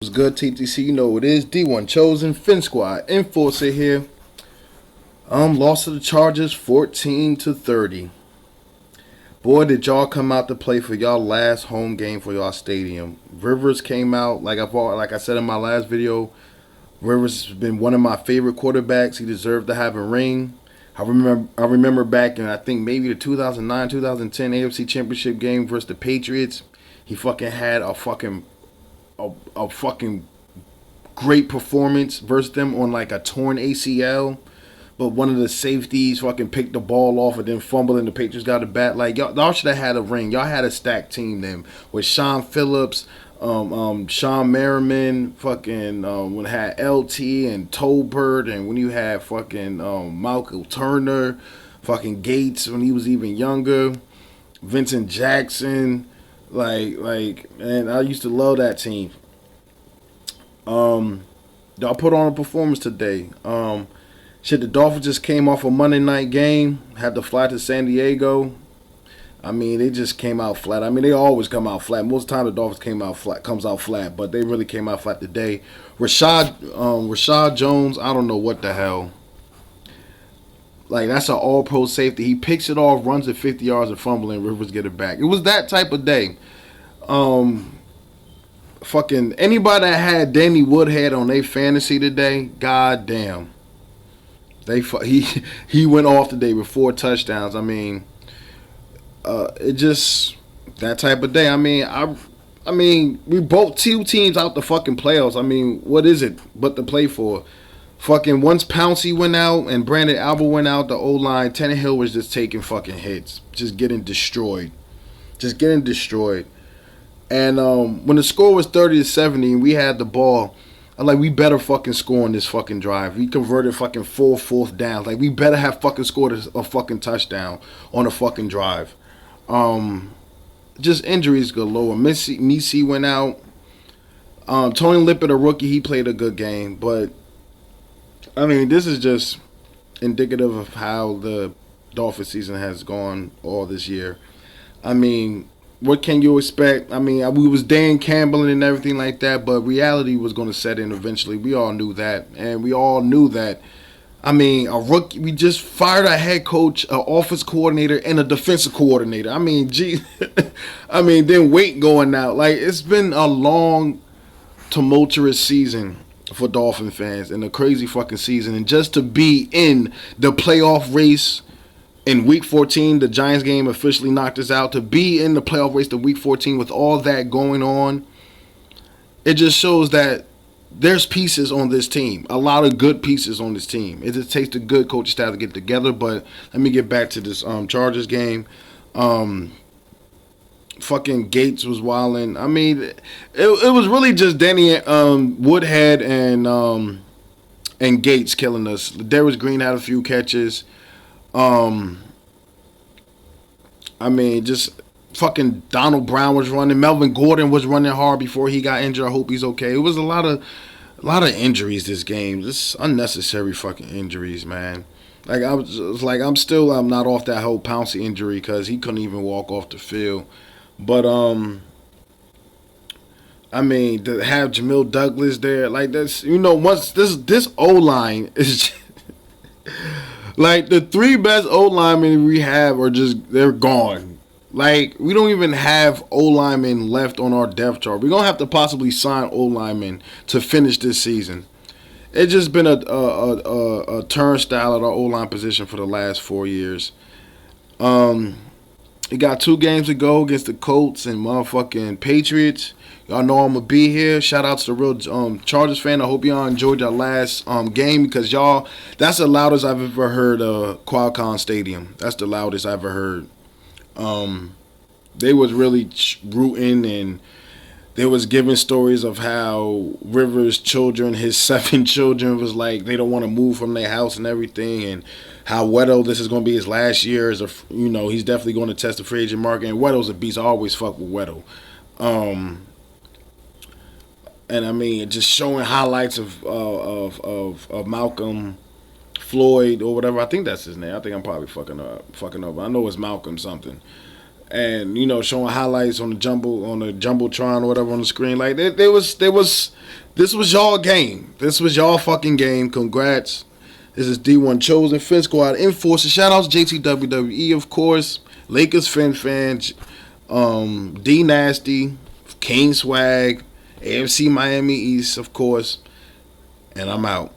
What's good, TTC? You know what it is. D1 Chosen, Fin Squad, Enforcer here. Lost to the Chargers 14-30. Boy, did y'all come out to play for y'all last home game for y'all stadium. Rivers came out, like I said in my last video, Rivers has been one of my favorite quarterbacks. He deserved to have a ring. I remember back in I think maybe the 2009, 2010 AFC Championship game versus the Patriots. He fucking had a fucking great performance versus them on like a torn ACL. But one of the safeties fucking picked the ball off and then fumbled and the Patriots got a bat. Like y'all should have had a ring. Y'all had a stacked team then with Sean Phillips, Sean Merriman, fucking when it had LT and Tolbert, and when you had fucking Malcolm Turner, fucking Gates when he was even younger, Vincent Jackson, and I used to love that team. Y'all put on a performance today. Shit, the Dolphins just came off a Monday night game, had to fly to San Diego. I mean, they just came out flat. I mean, they always come out flat. Most of the time, the Dolphins comes out flat, but they really came out flat today. Rashad Jones, I don't know what the hell. Like that's an All-Pro safety. He picks it off, runs it 50 yards, and fumbling. Rivers get it back. It was that type of day. Um, Fucking anybody that had Danny Woodhead on their fantasy today, god damn, he he went off today with 4 touchdowns. I mean, it just that type of day. I mean, we both two teams out the fucking playoffs. I mean, what is it but to play for? Fucking once Pouncey went out and Brandon Albert went out, the O line Tannehill was just taking fucking hits, just getting destroyed, just getting destroyed. And when the score was 30-70 and we had the ball, I'm like, we better fucking score on this fucking drive. We converted fucking 4 fourth downs. Like, we better have fucking scored a fucking touchdown on a fucking drive. Um, just injuries galore. Missy went out. Tony Lippett, a rookie, he played a good game. But, I mean, this is just indicative of how the Dolphin season has gone all this year. I mean, what can you expect? I mean, we was Dan Campbell and everything like that, but reality was going to set in eventually. We all knew that, and we all knew that. I mean, a rookie. We just fired a head coach, an offense coordinator, and a defensive coordinator. I mean, gee, I mean, then Wait going out. Like it's been a long, tumultuous season for Dolphin fans and a crazy fucking season, and just to be in the playoff race in week 14, the Giants game officially knocked us out. To be in the playoff race to week 14 with all that going on, it just shows that there's pieces on this team. A lot of good pieces on this team. It just takes the good coaching staff to get together. But let me get back to this Chargers game. Um, Fucking Gates was wilding. I mean, it was really just Danny Woodhead and Gates killing us. Darius Green had a few catches. Um, I mean, just fucking Donald Brown was running. Melvin Gordon was running hard before he got injured. I hope he's okay. It was a lot of injuries this game. Just unnecessary fucking injuries, man. Like I'm not off that whole Pouncey injury because he couldn't even walk off the field. But I mean, to have Jamil Douglas there, like that's once this O line is like the three best O linemen we have are just they're gone. Like we don't even have O linemen left on our depth chart. We're gonna have to possibly sign O linemen to finish this season. It's just been a turnstile at our O line position for the last 4 years. Um, we got 2 games to go against the Colts and motherfucking Patriots. Y'all know I'm gonna be here. Shout out to the real Chargers fan. I hope y'all enjoyed your last game because y'all that's the loudest I've ever heard Qualcomm Stadium. That's the loudest I've ever heard. Um, they was really rooting and they was giving stories of how Rivers' children, his 7 children, was like they don't want to move from their house and everything, and how Weddle this is going to be his last year as he's definitely going to test the free agent market. And Weddle's a beast. I always fuck with Weddle. Um, and I mean, just showing highlights of Malcolm Floyd or whatever. I think that's his name. I think I'm probably fucking up. I know it's Malcolm something. and showing highlights on the jumbotron or whatever on the screen. Like this was y'all game. This was y'all fucking game. Congrats. This is D1 Chosen, Fin Squad Enforcer. Shout outs JTWWE, of course. Lakers fans, D Nasty, King Swag, AFC Miami East, of course. And I'm out.